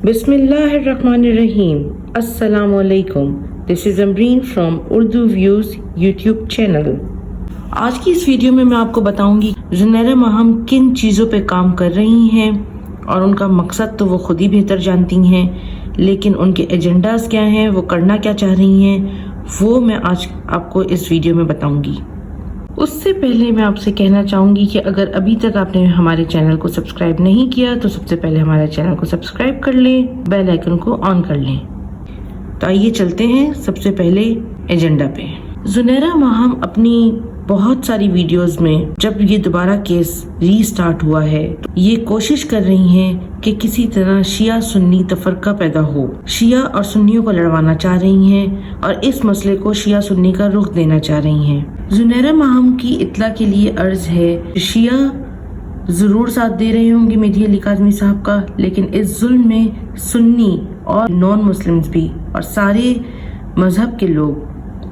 Bismillahirrahmanirrahim. Assalamu alaikum. This is Amreen from Urdu Views YouTube channel. आज की इस video में मैं आपको बताऊंगी ज़ुनैरा माहम किन चीज़ों पे काम कर रही हैं और उनका मकसद तो वो खुद ही बेहतर जानती हैं, लेकिन उनके एजेंडाज क्या हैं, वो करना क्या चाह रही हैं, वो मैं आज आपको इस वीडियो में बताऊंगी। उससे पहले मैं आपसे कहना चाहूँगी कि अगर अभी तक आपने हमारे चैनल को सब्सक्राइब नहीं किया तो सबसे पहले हमारे चैनल को सब्सक्राइब कर लें, बेल आइकन को ऑन कर लें। तो आइए चलते हैं सबसे पहले एजेंडा पे। ज़ुनैरा माहम अपनी बहुत सारी वीडियोस में जब ये दोबारा केस रीस्टार्ट हुआ है तो ये कोशिश कर रही हैं कि किसी तरह शिया सुन्नी तफरका पैदा हो। शिया और सुन्नियों को लड़वाना चाह रही हैं और इस मसले को शिया सुन्नी का रुख देना चाह रही हैं। ज़ुनैरा माहम की इत्तला के लिए अर्ज है, शिया जरूर साथ दे रहे होंगे मेहदी अली काज़मी साहब का, लेकिन इस जुल्म में सुन्नी और नॉन मुस्लिम्स भी और सारे मजहब के लोग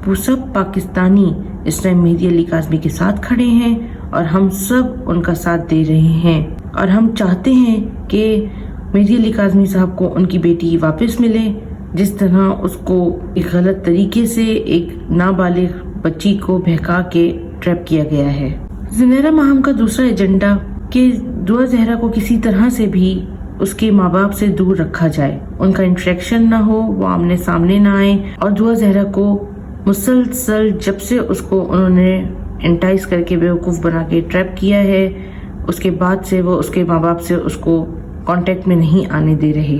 वो सब पाकिस्तानी इस टाइम मेहदी अली काज़मी के साथ खड़े हैं और हम सब उनका साथ दे रहे हैं और हम चाहते हैं कि मेहदी अली काज़मी साहब को उनकी बेटी वापस मिले, जिस तरह उसको एक गलत तरीके से एक नाबालिग बच्ची को बहका के ट्रैप किया गया है। ज़ुनैरा माहम का दूसरा एजेंडा कि दुआ ज़हरा को किसी तरह से भी उसके माँ बाप से दूर रखा जाए, उनका इंटरेक्शन ना हो, वो आमने सामने ना आए और दुआ ज़हरा को मुसलसल जब से उसको उन्होंने एंटाइज करके बेवकूफ़ बना के ट्रैप किया है उसके बाद से वो उसके माँ बाप से उसको कांटेक्ट में नहीं आने दे रहे।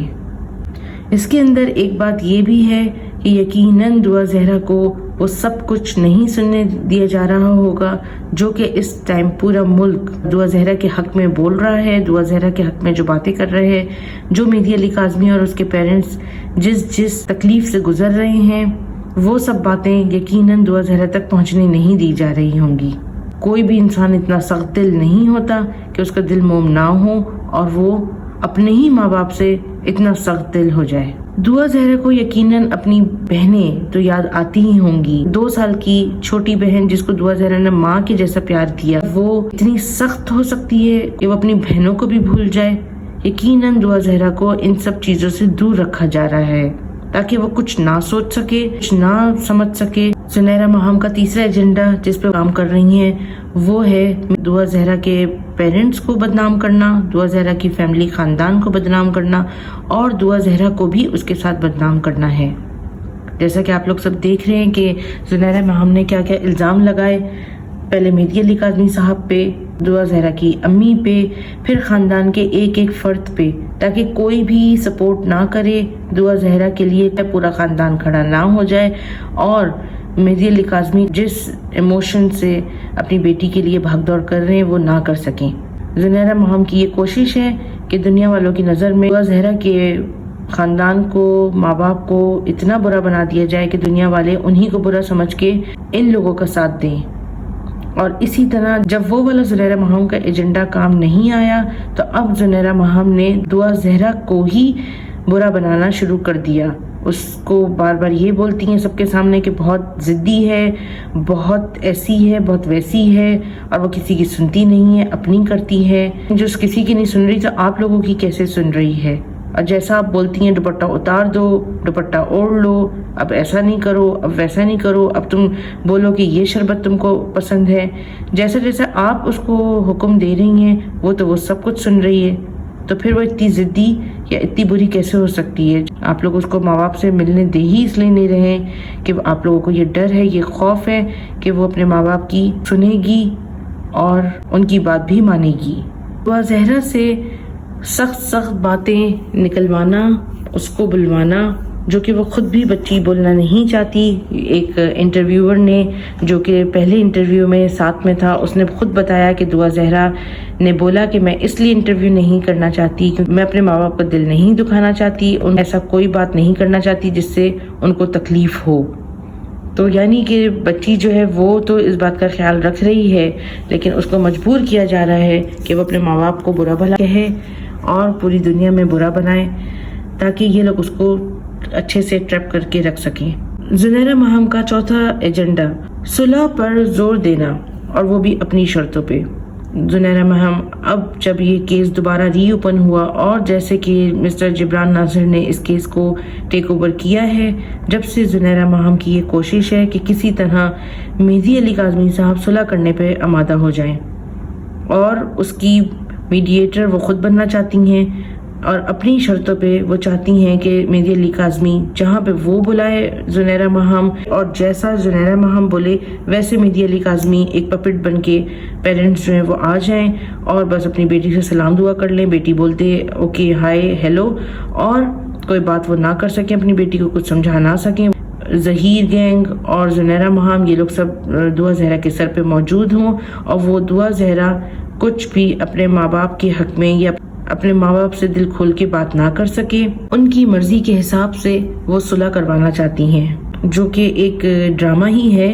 इसके अंदर एक बात ये भी है कि यकीनन दुआ ज़हरा को वो सब कुछ नहीं सुनने दिया जा रहा होगा जो कि इस टाइम पूरा मुल्क दुआ ज़हरा के हक में बोल रहा है, दुआ ज़हरा के हक में जो बातें कर रहे हैं, जो मेहदी अली काज़मी और उसके पेरेंट्स जिस तकलीफ से गुजर रहे हैं, वो सब बातें यकीनन दुआ ज़हरा तक पहुंचने नहीं दी जा रही होंगी। कोई भी इंसान इतना सख्त दिल नहीं होता कि उसका दिल मोम ना हो और वो अपने ही माँ बाप से इतना सख्त दिल हो जाए। दुआ ज़हरा को यकीनन अपनी बहनें तो याद आती ही होंगी। 2 साल की छोटी बहन जिसको दुआ ज़हरा ने माँ के जैसा प्यार दिया, वो इतनी सख्त हो सकती है कि वो अपनी बहनों को भी भूल जाए। यकीनन दुआ ज़हरा को इन सब चीजों से दूर रखा जा रहा है ताकि वो कुछ ना सोच सके, कुछ ना समझ सके। ज़ुनैरा माहम का तीसरा एजेंडा जिस पे काम कर रही हैं वो है दुआ ज़हरा के पेरेंट्स को बदनाम करना, दुआ ज़हरा की फैमिली खानदान को बदनाम करना और दुआ ज़हरा को भी उसके साथ बदनाम करना है। जैसा कि आप लोग सब देख रहे हैं कि ज़ुनैरा माहम ने क्या क्या इल्ज़ाम लगाए, पहले मेहदी अली काज़मी साहब पे, दुआ ज़हरा की अम्मी पे, फिर खानदान के एक एक फर्द पे, ताकि कोई भी सपोर्ट ना करे दुआ ज़हरा के लिए, पूरा खानदान खड़ा ना हो जाए और मेहदी अली काज़मी जिस इमोशन से अपनी बेटी के लिए भाग दौड़ कर रहे हैं वो ना कर सकें। ज़ुनैरा माहम की ये कोशिश है कि दुनिया वालों की नज़र में दुआ ज़हरा के खानदान को, माँ बाप को इतना बुरा बना दिया जाए कि दुनिया वाले उन्हीं को बुरा समझ के इन लोगों का साथ दें। और इसी तरह जब वो वाला ज़ुनैरा माहम का एजेंडा काम नहीं आया तो अब ज़ुनैरा माहम ने दुआ ज़हरा को ही बुरा बनाना शुरू कर दिया। उसको बार बार ये बोलती हैं सबके सामने कि बहुत ज़िद्दी है, बहुत ऐसी है, बहुत वैसी है और वो किसी की सुनती नहीं है, अपनी करती है। जो किसी की नहीं सुन रही तो आप लोगों की कैसे सुन रही है? और जैसा आप बोलती हैं दुपट्टा उतार दो, दुपट्टा ओढ़ लो, अब ऐसा नहीं करो, अब वैसा नहीं करो, अब तुम बोलो कि ये शरबत तुमको पसंद है, जैसा जैसा आप उसको हुक्म दे रही हैं वो सब कुछ सुन रही है। तो फिर वो इतनी ज़िद्दी या इतनी बुरी कैसे हो सकती है? आप लोग उसको माँ बाप से मिलने दे ही इसलिए नहीं रहे कि आप लोगों को ये डर है, ये खौफ है कि वो अपने माँ बाप की सुनेगी और उनकी बात भी मानेगी। दुआ ज़हरा से सख्त बातें निकलवाना, उसको बुलवाना, जो कि वो खुद भी बच्ची बोलना नहीं चाहती। एक इंटरव्यूअर ने जो कि पहले इंटरव्यू में साथ में था, उसने खुद बताया कि दुआ ज़हरा ने बोला कि मैं इसलिए इंटरव्यू नहीं करना चाहती क्योंकि मैं अपने माँ बाप का दिल नहीं दुखाना चाहती, ऐसा कोई बात नहीं करना चाहती जिससे उनको तकलीफ हो। तो यानी कि बच्ची जो है वो तो इस बात का ख्याल रख रही है, लेकिन उसको मजबूर किया जा रहा है कि वो अपने माँ बाप को बुरा भला कहे और पूरी दुनिया में बुरा बनाए ताकि ये लोग उसको अच्छे से ट्रैप करके रख सकें। ज़ुनैरा माहम का चौथा एजेंडा सुलह पर जोर देना और वो भी अपनी शर्तों पे। زنیرہ مہم اب جب یہ کیس دوبارہ ری اوپن ہوا اور جیسے کہ مسٹر جبران ناصر نے اس کیس کو ٹیک اوور کیا ہے، جب سے زنیرہ مہم کی یہ کوشش ہے کہ کسی طرح مہدی علی کاظمی صاحب صلح کرنے پہ آمادہ ہو جائیں، اور اس کی میڈیٹر وہ خود بننا چاہتی ہیں، اور اپنی شرطوں پہ وہ چاہتی ہیں کہ مہدی علی کاظمی جہاں پہ وہ بلائے زنیرہ مہم، اور جیسا زنیرہ مہم بولے ویسے مہدی علی کاظمی ایک پپٹ بن کے پیرنٹس جو ہیں وہ آ جائیں اور بس اپنی بیٹی سے سلام دعا کر لیں، بیٹی بولتے اوکے ہائے ہیلو، اور کوئی بات وہ نہ کر سکیں، اپنی بیٹی کو کچھ سمجھا نہ سکیں۔ ظہیر گینگ اور زنیرہ مہم یہ لوگ سب دعا زہرا کے سر پہ موجود ہوں، اور وہ دعا زہرا کچھ بھی اپنے ماں باپ کے حق میں یا اپنے ماں باپ سے دل کھول کے بات نہ کر سکے، ان کی مرضی کے حساب سے وہ صلح کروانا چاہتی ہیں، جو کہ ایک ڈرامہ ہی ہے،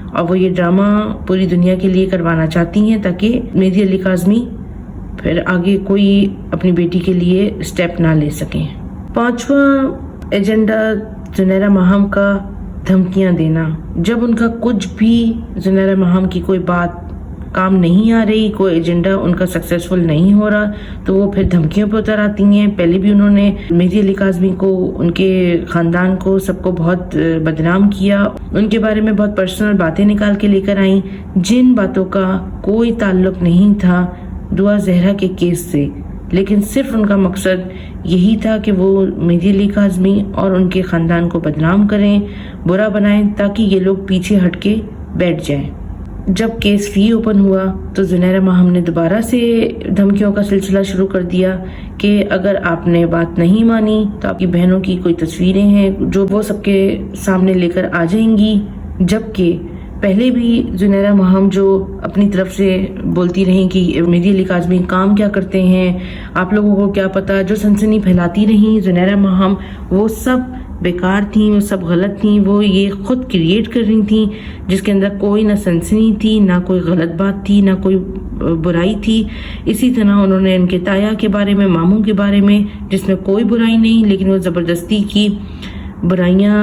اور وہ یہ ڈرامہ پوری دنیا کے لیے کروانا چاہتی ہیں تاکہ مہدی علی کاظمی پھر آگے کوئی اپنی بیٹی کے لیے سٹیپ نہ لے سکیں۔ پانچواں ایجنڈا زنیرہ مہم کا دھمکیاں دینا۔ جب ان کا کچھ بھی زنیرہ مہم کی کوئی بات کام نہیں آ رہی، کوئی ایجنڈا ان کا سکسیسفل نہیں ہو رہا، تو وہ پھر دھمکیوں پہ اتر آتی ہیں۔ پہلے بھی انہوں نے مہدی علی کاظمی کو، ان کے خاندان کو، سب کو بہت بدنام کیا، ان کے بارے میں بہت پرسنل باتیں نکال کے لے کر آئیں، جن باتوں کا کوئی تعلق نہیں تھا دعا زہرا کے کیس سے، لیکن صرف ان کا مقصد یہی تھا کہ وہ مہدی علی کاظمی اور ان کے خاندان کو بدنام کریں، برا بنائیں، تاکہ یہ لوگ پیچھے ہٹ کے بیٹھ جائیں۔ جب کیس ری اوپن ہوا تو زنیرہ مہم نے دوبارہ سے دھمکیوں کا سلسلہ شروع کر دیا کہ اگر آپ نے بات نہیں مانی تو آپ کی بہنوں کی کوئی تصویریں ہیں جو وہ سب کے سامنے لے کر آ جائیں گی، جبکہ پہلے بھی زنیرہ مہم جو اپنی طرف سے بولتی رہیں کہ مہدی علی کاظمی کام کیا کرتے ہیں، آپ لوگوں کو کیا پتا، جو سنسنی پھیلاتی رہیں زنیرہ مہم، وہ سب بیکار تھیں، وہ سب غلط تھیں، وہ یہ خود کریٹ کر رہی تھیں، جس کے اندر کوئی نہ سنسنی تھی، نہ کوئی غلط بات تھی، نہ کوئی برائی تھی۔ اسی طرح انہوں نے ان کے تایا کے بارے میں، ماموں کے بارے میں، جس میں کوئی برائی نہیں، لیکن وہ زبردستی کی برائیاں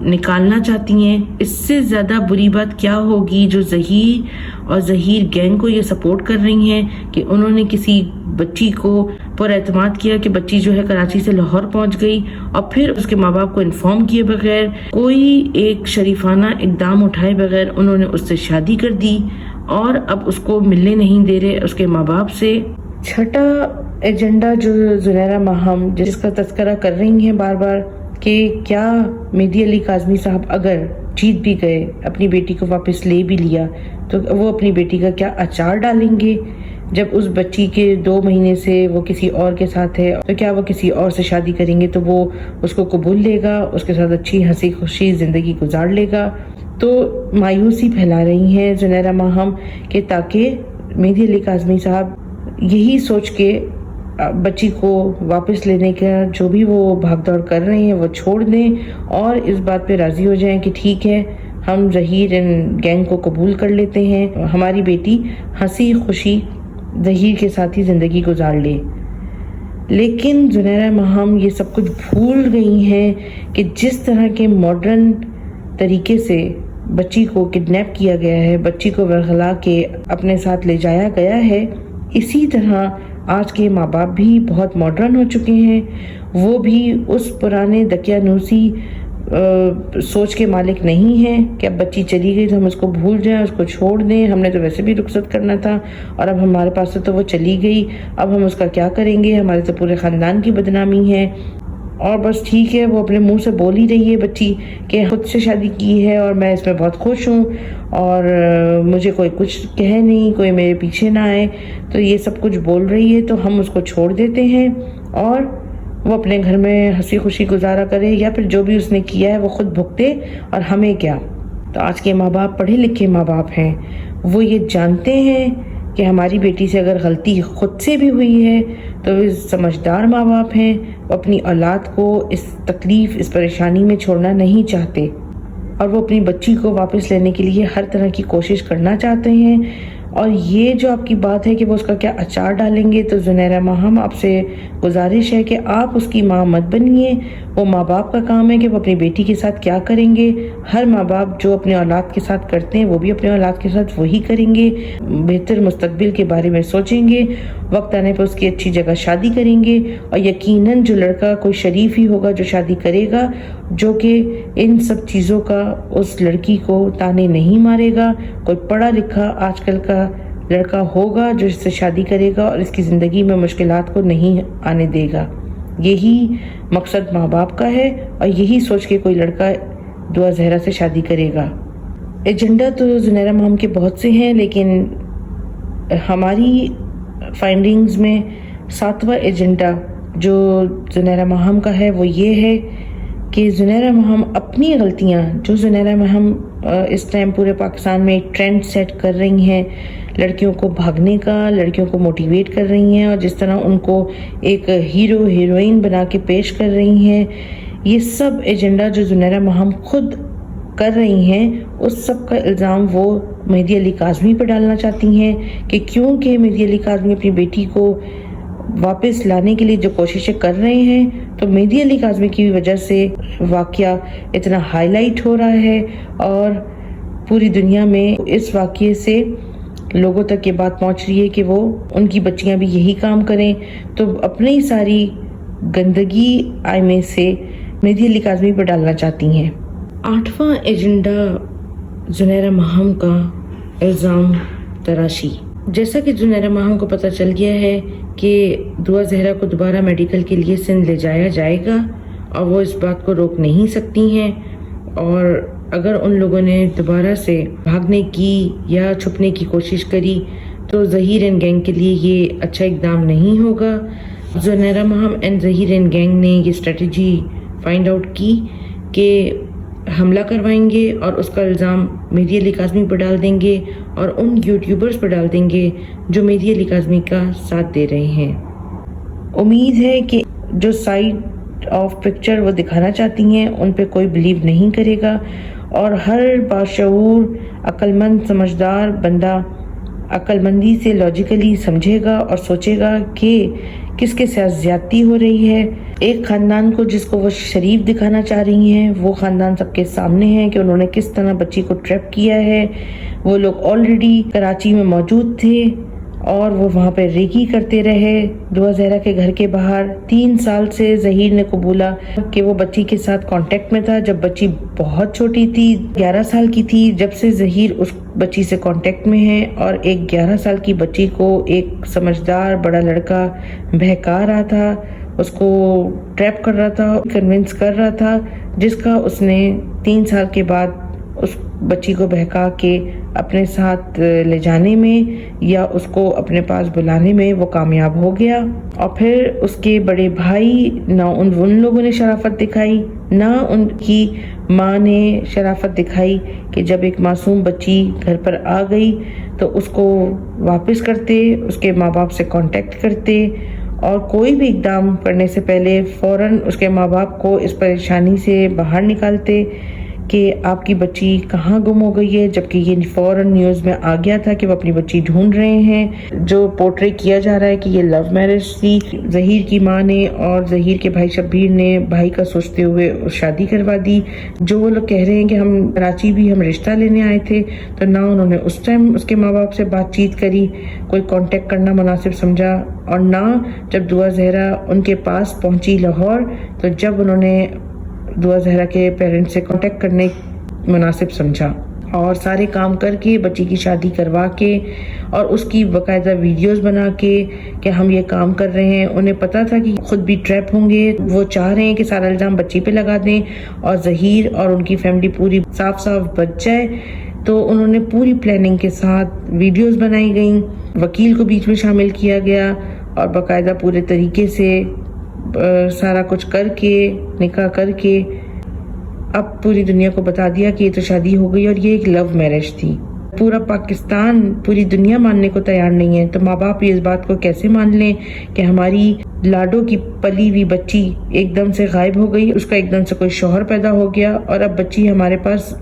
نکالنا چاہتی ہیں۔ اس سے زیادہ بری بات کیا ہوگی جو ظہیر اور ظہیر گینگ کو یہ سپورٹ کر رہی ہیں کہ انہوں نے کسی بچی کو پر اعتماد کیا کہ بچی جو ہے کراچی سے لاہور پہنچ گئی، اور پھر اس کے ماں باپ کو انفارم کیے بغیر، کوئی ایک شریفانہ اقدام اٹھائے بغیر انہوں نے اس سے شادی کر دی، اور اب اس کو ملنے نہیں دے رہے اس کے ماں باپ سے۔ چھٹا ایجنڈا جو زنیرہ مہم جس کا تذکرہ کر رہی ہیں بار بار کہ کیا مہدی علی کاظمی صاحب اگر جیت بھی گئے، اپنی بیٹی کو واپس لے بھی لیا، تو وہ اپنی بیٹی کا کیا اچار ڈالیں گے؟ جب اس بچی کے 2 مہینے سے وہ کسی اور کے ساتھ ہے، تو کیا وہ کسی اور سے شادی کریں گے تو وہ اس کو قبول لے گا، اس کے ساتھ اچھی ہنسی خوشی زندگی گزار لے گا؟ تو مایوسی پھیلا رہی ہیں زنیرہ مہم کہ تاکہ مہدی علی کاظمی صاحب یہی سوچ کے بچی کو واپس لینے کا جو بھی وہ بھاگ دوڑ کر رہے ہیں وہ چھوڑ دیں، اور اس بات پہ راضی ہو جائیں کہ ٹھیک ہے، ہم ظہیر گینگ کو قبول کر لیتے ہیں، ہماری بیٹی ہنسی خوشی ظہیر کے ساتھ ہی زندگی گزار لے۔ لیکن زنیرہ مہم یہ سب کچھ بھول گئی ہیں کہ جس طرح کے ماڈرن طریقے سے بچی کو کڈنیپ کیا گیا ہے، بچی کو ورغلا کے اپنے ساتھ لے جایا گیا ہے، اسی طرح آج کے ماں باپ بھی بہت ماڈرن ہو چکے ہیں، وہ بھی اس پرانے دقیانوسی سوچ کے مالک نہیں ہیں کہ اب بچی چلی گئی تو ہم اس کو بھول جائیں، اس کو چھوڑ دیں، ہم نے تو ویسے بھی رخصت کرنا تھا، اور اب ہمارے پاس سے تو وہ چلی گئی، اب ہم اس کا کیا کریں گے، ہمارے تو پورے خاندان کی بدنامی ہے، اور بس ٹھیک ہے، وہ اپنے منہ سے بول ہی رہی ہے بچی کہ خود سے شادی کی ہے اور میں اس میں بہت خوش ہوں، اور مجھے کوئی کچھ کہے نہیں، کوئی میرے پیچھے نہ آئے، تو یہ سب کچھ بول رہی ہے، تو ہم اس کو چھوڑ دیتے ہیں اور وہ اپنے گھر میں ہنسی خوشی گزارا کرے، یا پھر جو بھی اس نے کیا ہے وہ خود بھگتے، اور ہمیں کیا۔ تو آج کے ماں باپ پڑھے لکھے ماں باپ ہیں، وہ یہ جانتے ہیں کہ ہماری بیٹی سے اگر غلطی خود سے بھی ہوئی ہے تو وہ سمجھدار ماں باپ ہیں، وہ اپنی اولاد کو اس تکلیف، اس پریشانی میں چھوڑنا نہیں چاہتے، اور وہ اپنی بچی کو واپس لینے کے لیے ہر طرح کی کوشش کرنا چاہتے ہیں۔ اور یہ جو آپ کی بات ہے کہ وہ اس کا کیا اچار ڈالیں گے، تو زنیرہ مہم آپ سے گزارش ہے کہ آپ اس کی ماں مت بنیے، وہ ماں باپ کا کام ہے کہ وہ اپنی بیٹی کے ساتھ کیا کریں گے۔ ہر ماں باپ جو اپنے اولاد کے ساتھ کرتے ہیں وہ بھی اپنے اولاد کے ساتھ وہی کریں گے۔ बेहतर मुस्तकबिल के बारे में सोचेंगे, वक्त आने पर उसकी अच्छी जगह शादी करेंगे और यकीनन जो लड़का कोई शरीफ ही होगा जो शादी करेगा, जो कि इन सब चीज़ों का उस लड़की को ताने नहीं मारेगा। कोई पढ़ा लिखा आजकल का लड़का होगा जो इससे शादी करेगा और इसकी ज़िंदगी में मुश्किलात को नहीं आने देगा। यही मकसद माँ बाप का है और यही सोच के कोई लड़का दुआ ज़हरा से शादी करेगा। एजेंडा तो ज़ुनैरा माम के बहुत से हैं, लेकिन हमारी फाइंडिंग्स में 7वां एजेंडा जो ज़ुनैरा माहम का है वो ये है कि ज़ुनैरा माहम अपनी गलतियाँ जो ज़ुनैरा माहम इस टाइम पूरे पाकिस्तान में एक ट्रेंड सेट कर रही हैं, लड़कियों को भागने का, लड़कियों को मोटिवेट कर रही हैं और जिस तरह उनको एक हीरो हीरोइन बना के पेश कर रही हैं, ये सब एजेंडा जो ज़ुनैरा माहम खुद कर रही हैं, उस सब का इल्ज़ाम वो मेहदी अली काज़मी पर डालना चाहती हैं कि क्योंकि मेहदी अली काज़मी अपनी बेटी को वापस लाने के लिए जो कोशिशें कर रहे हैं, तो मेहदी अली काज़मी की वजह से वाक़या इतना हाईलाइट हो रहा है और पूरी दुनिया में इस वाक़ये से लोगों तक ये बात पहुंच रही है कि वो उनकी बच्चियां भी यही काम करें, तो अपनी सारी गंदगी आईने से मेहदी अली काज़मी पर डालना चाहती हैं। 8वां एजेंडा ज़ुनैरा माहम का इल्ज़ाम तराशी। जैसा कि ज़ुनैरा माहम को पता चल गया है कि दुआ ज़हरा को दोबारा मेडिकल के लिए सिंध ले जाया जाएगा और वो इस बात को रोक नहीं सकती हैं, और अगर उन लोगों ने दोबारा से भागने की या छुपने की कोशिश करी तो ज़हीर एंड गैंग के लिए ये अच्छा इक़दाम नहीं होगा। Zunaira Maham and Zaheer and gang ने ये स्ट्रेटजी फाइंड आउट की कि हमला करवाएंगे और उसका इल्ज़ाम मेहदी अली काज़मी पर डाल देंगे और उन यूट्यूबर्स पर डाल देंगे जो मेहदी अली काज़मी का साथ दे रहे हैं। उम्मीद है कि जो साइड ऑफ पिक्चर वो दिखाना चाहती हैं उन पे कोई बिलीव नहीं करेगा और हर बाशऊर अक्लमंद समझदार बंदा अक्लमंदी से लॉजिकली समझेगा और सोचेगा कि किसके साथ ज्यादती हो रही है। एक खानदान को जिसको वो शरीफ दिखाना चाह रही हैं, वो खानदान सबके सामने है कि उन्होंने किस तरह बच्ची को ट्रैप किया है। वो लोग ऑलरेडी कराची में मौजूद थे और वो वहाँ पे रेकी करते रहे दुआ ज़हरा के घर के बाहर। 3 साल से ज़हीर ने कबूला कि वो बच्ची के साथ कांटेक्ट में था जब बच्ची बहुत छोटी थी, 11 साल की थी जब से ज़हीर उस बच्ची से कांटेक्ट में है और एक 11 साल की बच्ची को एक समझदार बड़ा लड़का बहका रहा था, उसको ट्रैप कर रहा था, कन्विंस कर रहा था, जिसका उसने 3 साल के बाद उस बच्ची को बहका के अपने साथ ले जाने में या उसको अपने पास बुलाने में वो कामयाब हो गया। और फिर उसके बड़े भाई ना उन लोगों ने शराफत दिखाई, ना उनकी माँ ने शराफत दिखाई कि जब एक मासूम बच्ची घर पर आ गई तो उसको वापस करते, उसके माँ बाप से कांटेक्ट करते और कोई भी इकदाम करने से पहले फौरन उसके माँ बाप को इस परेशानी से बाहर निकालते कि आपकी बच्ची कहाँ गुम हो गई है, जबकि ये फौरन न्यूज़ में आ गया था कि वो अपनी बच्ची ढूंढ रहे हैं। जो पोर्ट्रे किया जा रहा है कि ये लव मैरिज थी, ज़हीर की माँ ने और ज़हीर के भाई शब्बीर ने भाई का सोचते हुए शादी करवा दी। जो वो लोग कह रहे हैं कि हम कराची भी हम रिश्ता लेने आए थे, तो ना उन्होंने उस टाइम उसके माँ बाप से बातचीत करी, कोई कांटेक्ट करना मुनासिब समझा, और ना जब दुआ ज़हरा उनके पास पहुंची लाहौर तो जब उन्होंने दुआ ज़हरा के पेरेंट्स से कांटेक्ट करने मुनासिब समझा। और सारे काम करके बच्ची की शादी करवा के और उसकी बाकायदा वीडियोस बना के कि हम ये काम कर रहे हैं। उन्हें पता था कि खुद भी ट्रैप होंगे, वो चाह रहे हैं कि सारा इल्ज़ाम बच्ची पे लगा दें और ज़हीर और उनकी फैमिली पूरी साफ साफ बच जाए। तो उन्होंने पूरी प्लानिंग के साथ वीडियोस बनाई गई, वकील को बीच में शामिल किया गया और बाकायदा पूरे तरीके से सारा कुछ करके निकाह करके अब पूरी दुनिया को बता दिया कि ये तो शादी हो गई और ये एक लव मैरिज थी। पूरा पाकिस्तान, पूरी दुनिया मानने को तैयार नहीं है, तो माँ बाप इस बात को कैसे मान लें कि हमारी लाडो की पली हुई बच्ची एकदम से गायब हो गई, उसका एकदम से कोई शौहर पैदा हो गया और अब बच्ची हमारे पास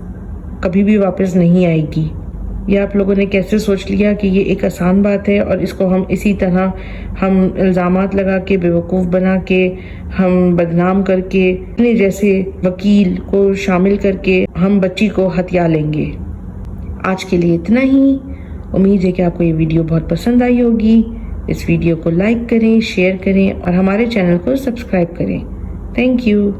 कभी भी वापस नहीं आएगी। ये आप लोगों ने कैसे सोच लिया कि ये एक आसान बात है और इसको हम इसी तरह हम इल्ज़ामात लगा के बेवकूफ़ बना के हम बदनाम करके अपने जैसे वकील को शामिल करके हम बच्ची को हत्या लेंगे। आज के लिए इतना ही। امید ہے کہ آپ کو یہ ویڈیو بہت پسند آئی ہوگی. اس ویڈیو کو لائک کریں, شیئر کریں اور ہمارے چینل کو سبسکرائب کریں. Thank you.